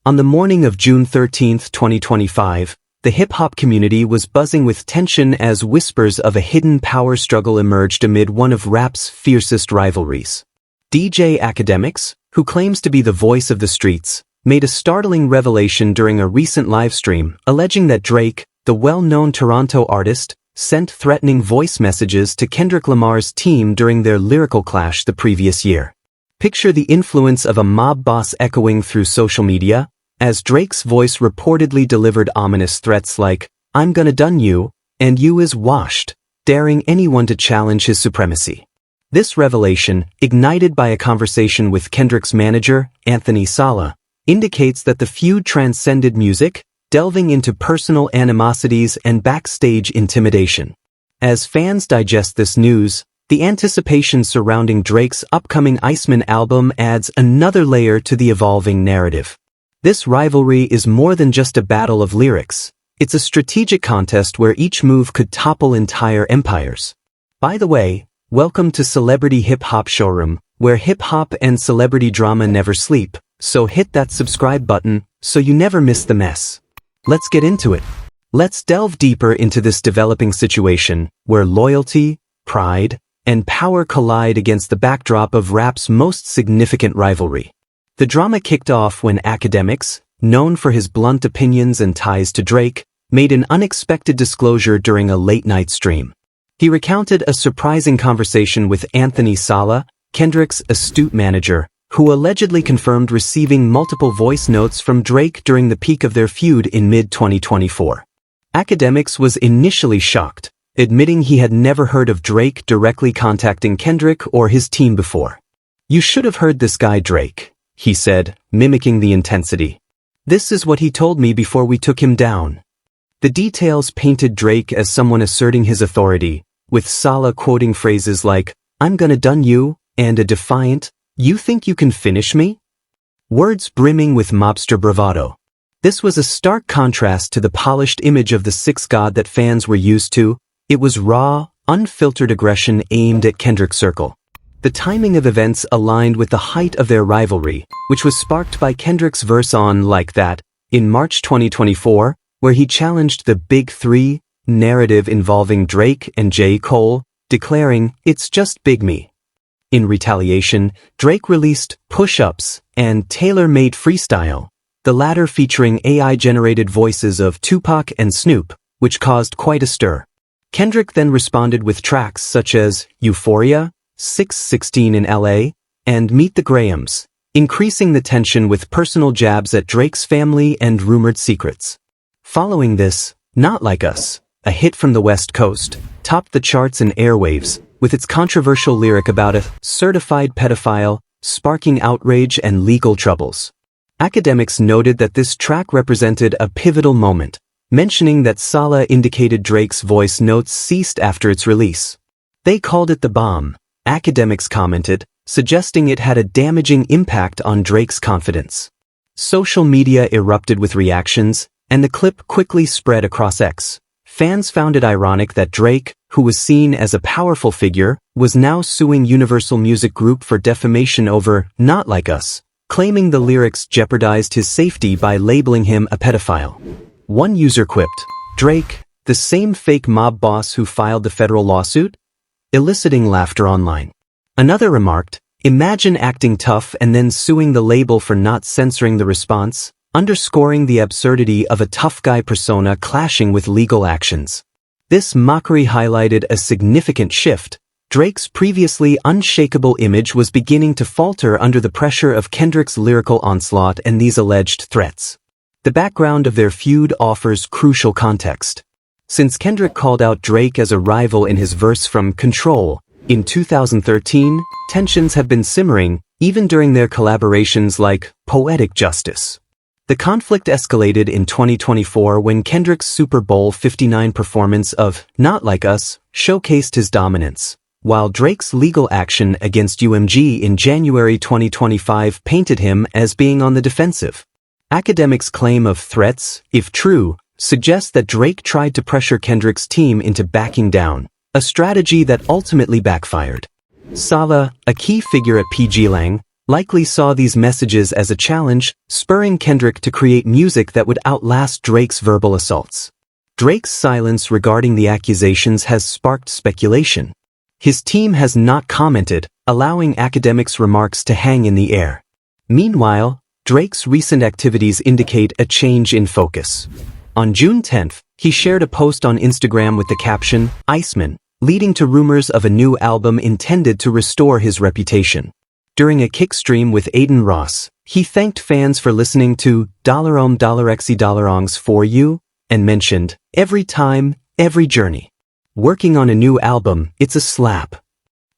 On the morning of June 13, 2025, the hip-hop community was buzzing with tension as whispers of a hidden power struggle emerged amid one of rap's fiercest rivalries. DJ Akademiks, who claims to be the voice of the streets, made a startling revelation during a recent livestream, alleging that Drake, the well-known Toronto artist, sent threatening voice messages to Kendrick Lamar's team during their lyrical clash the previous year. Picture the influence of a mob boss echoing through social media, as Drake's voice reportedly delivered ominous threats like, "I'm gonna done you, and you is washed," daring anyone to challenge his supremacy. This revelation, ignited by a conversation with Kendrick's manager, Anthony Sala, indicates that the feud transcended music, delving into personal animosities and backstage intimidation. As fans digest this news, the anticipation surrounding Drake's upcoming Iceman album adds another layer to the evolving narrative. This rivalry is more than just a battle of lyrics. It's a strategic contest where each move could topple entire empires. By the way, welcome to Celebrity Hip Hop Showroom, where hip hop and celebrity drama never sleep, so hit that subscribe button so you never miss the mess. Let's get into it. Let's delve deeper into this developing situation, where loyalty, pride, and power collide against the backdrop of rap's most significant rivalry. The drama kicked off when Akademiks, known for his blunt opinions and ties to Drake, made an unexpected disclosure during a late-night stream. He recounted a surprising conversation with Anthony Sala, Kendrick's astute manager, who allegedly confirmed receiving multiple voice notes from Drake during the peak of their feud in mid-2024. Akademiks was initially shocked, admitting he had never heard of Drake directly contacting Kendrick or his team before. "You should have heard this guy Drake," he said, mimicking the intensity. "This is what he told me before we took him down." The details painted Drake as someone asserting his authority, with Sala quoting phrases like, "I'm gonna done you," and a defiant, "You think you can finish me?" Words brimming with mobster bravado. This was a stark contrast to the polished image of the Six God that fans were used to. It was raw, unfiltered aggression aimed at Kendrick's circle. The timing of events aligned with the height of their rivalry, which was sparked by Kendrick's verse on Like That in March 2024, where he challenged the Big Three narrative involving Drake and J. Cole, declaring, "It's just Big Me." In retaliation, Drake released Push-Ups and Tailor-Made Freestyle, the latter featuring AI-generated voices of Tupac and Snoop, which caused quite a stir. Kendrick then responded with tracks such as Euphoria, 616 in LA, and Meet the Grahams, increasing the tension with personal jabs at Drake's family and rumored secrets. Following this, Not Like Us, a hit from the West Coast, topped the charts and airwaves, with its controversial lyric about a certified pedophile, sparking outrage and legal troubles. Akademiks noted that this track represented a pivotal moment, mentioning that Sala indicated Drake's voice notes ceased after its release. "They called it the bomb," Akademiks commented, suggesting it had a damaging impact on Drake's confidence. Social media erupted with reactions, and the clip quickly spread across X. Fans found it ironic that Drake, who was seen as a powerful figure, was now suing Universal Music Group for defamation over Not Like Us, claiming the lyrics jeopardized his safety by labeling him a pedophile. One user quipped, "Drake, the same fake mob boss who filed the federal lawsuit?" eliciting laughter online. Another remarked, "Imagine acting tough and then suing the label for not censoring the response," underscoring the absurdity of a tough guy persona clashing with legal actions. This mockery highlighted a significant shift. Drake's previously unshakable image was beginning to falter under the pressure of Kendrick's lyrical onslaught and these alleged threats. The background of their feud offers crucial context. Since Kendrick called out Drake as a rival in his verse from Control in 2013, tensions have been simmering, even during their collaborations like Poetic Justice. The conflict escalated in 2024 when Kendrick's Super Bowl 59 performance of Not Like Us showcased his dominance, while Drake's legal action against UMG in January 2025 painted him as being on the defensive. Akademiks' claim of threats, if true, suggests that Drake tried to pressure Kendrick's team into backing down, a strategy that ultimately backfired. Sala, a key figure at PG Lang, likely saw these messages as a challenge, spurring Kendrick to create music that would outlast Drake's verbal assaults. Drake's silence regarding the accusations has sparked speculation. His team has not commented, allowing Akademiks' remarks to hang in the air. Meanwhile, Drake's recent activities indicate a change in focus. On June 10th, he shared a post on Instagram with the caption, "Iceman," leading to rumors of a new album intended to restore his reputation. During a kick stream with Aiden Ross, he thanked fans for listening to $$$XY for you, and mentioned, "Every time, every journey. Working on a new album, it's a slap."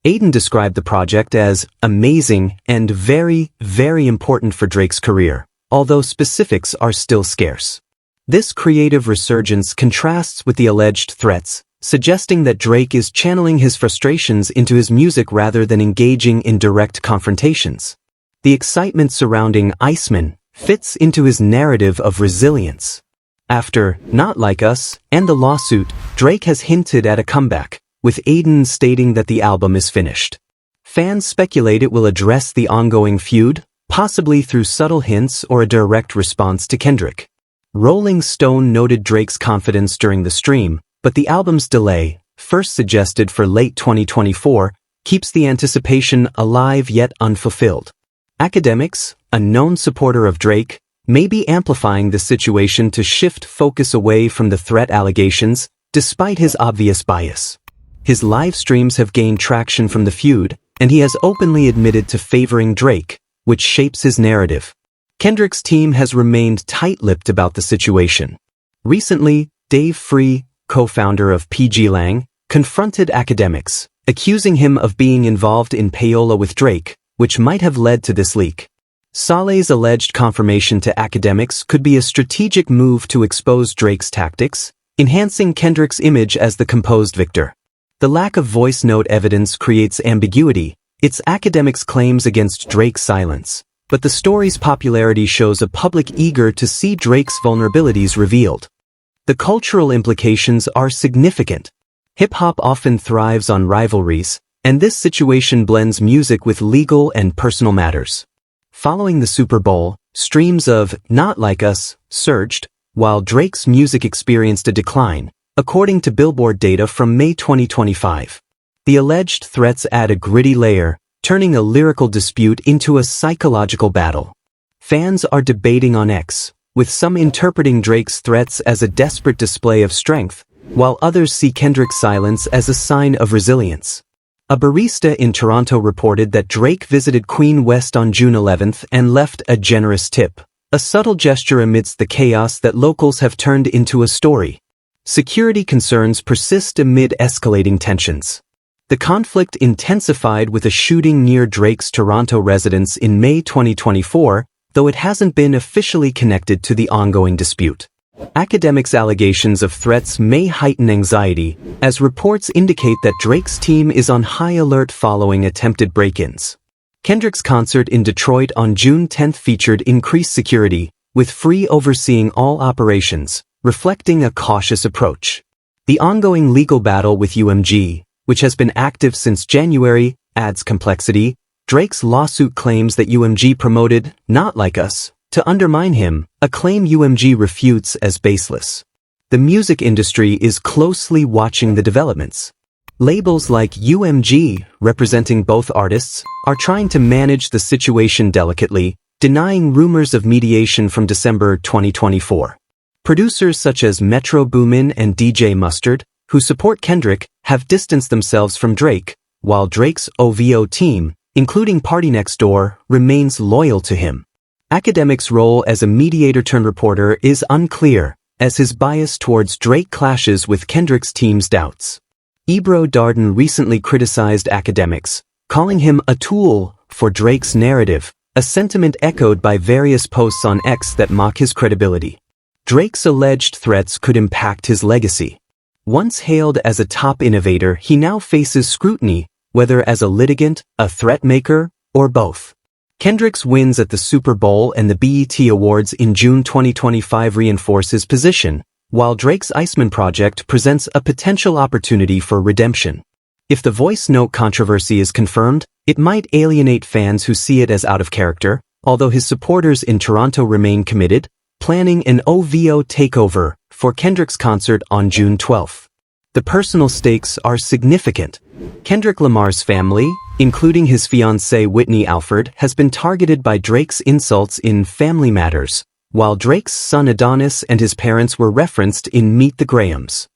Aiden described the project as amazing and very, very important for Drake's career, although specifics are still scarce. This creative resurgence contrasts with the alleged threats, suggesting that Drake is channeling his frustrations into his music rather than engaging in direct confrontations. The excitement surrounding Iceman fits into his narrative of resilience. After Not Like Us and the lawsuit, Drake has hinted at a comeback, with Aiden stating that the album is finished. Fans speculate it will address the ongoing feud, possibly through subtle hints or a direct response to Kendrick. Rolling Stone noted Drake's confidence during the stream, but the album's delay, first suggested for late 2024, keeps the anticipation alive yet unfulfilled. Akademiks, a known supporter of Drake, may be amplifying the situation to shift focus away from the threat allegations, despite his obvious bias. His live streams have gained traction from the feud, and he has openly admitted to favoring Drake, which shapes his narrative. Kendrick's team has remained tight-lipped about the situation. Recently, Dave Free, co-founder of PG Lang, confronted Akademiks, accusing him of being involved in payola with Drake, which might have led to this leak. Saleh's alleged confirmation to Akademiks could be a strategic move to expose Drake's tactics, enhancing Kendrick's image as the composed victor. The lack of voice note evidence creates ambiguity. It's Akademiks' claims against Drake's silence, but the story's popularity shows a public eager to see Drake's vulnerabilities revealed. The cultural implications are significant. Hip-hop often thrives on rivalries, and this situation blends music with legal and personal matters. Following the Super Bowl, streams of Not Like Us surged, while Drake's music experienced a decline, according to Billboard data from May 2025. The alleged threats add a gritty layer, turning a lyrical dispute into a psychological battle. Fans are debating on X, with some interpreting Drake's threats as a desperate display of strength, while others see Kendrick's silence as a sign of resilience. A barista in Toronto reported that Drake visited Queen West on June 11th and left a generous tip, a subtle gesture amidst the chaos that locals have turned into a story. Security concerns persist amid escalating tensions. The conflict intensified with a shooting near Drake's Toronto residence in May 2024, though it hasn't been officially connected to the ongoing dispute. Akademiks' allegations of threats may heighten anxiety, as reports indicate that Drake's team is on high alert following attempted break-ins. Kendrick's concert in Detroit on June 10th featured increased security, with Free overseeing all operations, reflecting a cautious approach. The ongoing legal battle with UMG, which has been active since January, adds complexity. Drake's lawsuit claims that UMG promoted Not Like Us to undermine him, a claim UMG refutes as baseless. The music industry is closely watching the developments. Labels like UMG, representing both artists, are trying to manage the situation delicately, denying rumors of mediation from December 2024. Producers such as Metro Boomin and DJ Mustard, who support Kendrick, have distanced themselves from Drake, while Drake's OVO team, including Party Next Door, remains loyal to him. Akademiks' role as a mediator-turned-reporter is unclear, as his bias towards Drake clashes with Kendrick's team's doubts. Ebro Darden recently criticized Akademiks, calling him a tool for Drake's narrative, a sentiment echoed by various posts on X that mock his credibility. Drake's alleged threats could impact his legacy. Once hailed as a top innovator, he now faces scrutiny, whether as a litigant, a threat maker, or both. Kendrick's wins at the Super Bowl and the BET Awards in June 2025 reinforce his position, while Drake's Iceman project presents a potential opportunity for redemption. If the voice note controversy is confirmed, it might alienate fans who see it as out of character, although his supporters in Toronto remain committed, planning an OVO takeover for Kendrick's concert on June 12th. The personal stakes are significant. Kendrick Lamar's family, including his fiancée Whitney Alford, has been targeted by Drake's insults in Family Matters, while Drake's son Adonis and his parents were referenced in Meet the Grahams.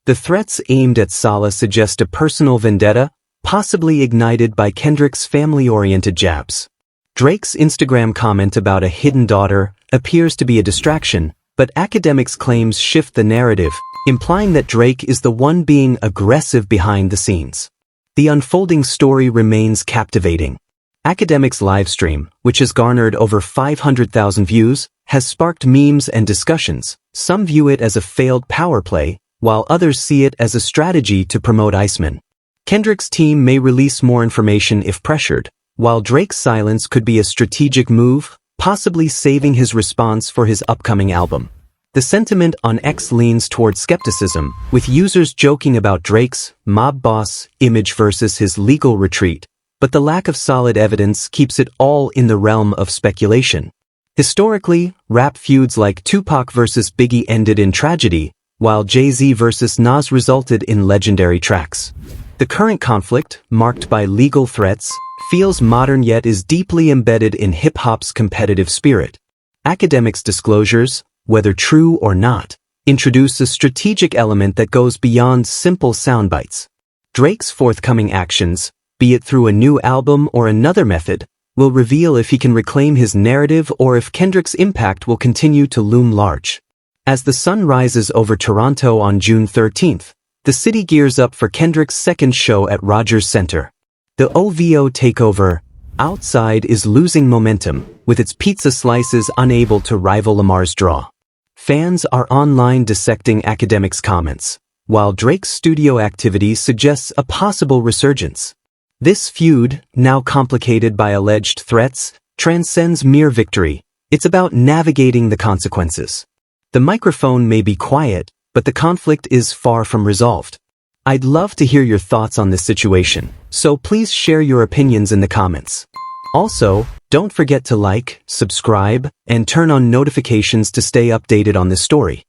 The threats aimed at Salah suggest a personal vendetta, possibly ignited by Kendrick's family-oriented jabs. Drake's Instagram comment about a hidden daughter appears to be a distraction, but Akademiks' claims shift the narrative, implying that Drake is the one being aggressive behind the scenes. The unfolding story remains captivating. Akademiks' Livestream, which has garnered over 500,000 views, has sparked memes and discussions. Some view it as a failed power play, while others see it as a strategy to promote Iceman. Kendrick's team may release more information if pressured, while Drake's silence could be a strategic move, possibly saving his response for his upcoming album. The sentiment on X leans toward skepticism, with users joking about Drake's mob boss image versus his legal retreat, but the lack of solid evidence keeps it all in the realm of speculation. Historically, rap feuds like Tupac versus Biggie ended in tragedy, while Jay-Z versus Nas resulted in legendary tracks. The current conflict, marked by legal threats, feels modern yet is deeply embedded in hip-hop's competitive spirit. Akademiks' disclosures, whether true or not, introduce a strategic element that goes beyond simple soundbites. Drake's forthcoming actions, be it through a new album or another method, will reveal if he can reclaim his narrative or if Kendrick's impact will continue to loom large. As the sun rises over Toronto on June 13th, the city gears up for Kendrick's second show at Rogers Centre. The OVO takeover, outside, is losing momentum, with its pizza slices unable to rival Lamar's draw. Fans are online dissecting Akademiks' comments, while Drake's studio activity suggests a possible resurgence. This feud, now complicated by alleged threats, transcends mere victory. It's about navigating the consequences. The microphone may be quiet, but the conflict is far from resolved. I'd love to hear your thoughts on this situation, so please share your opinions in the comments. Also, don't forget to like, subscribe, and turn on notifications to stay updated on this story.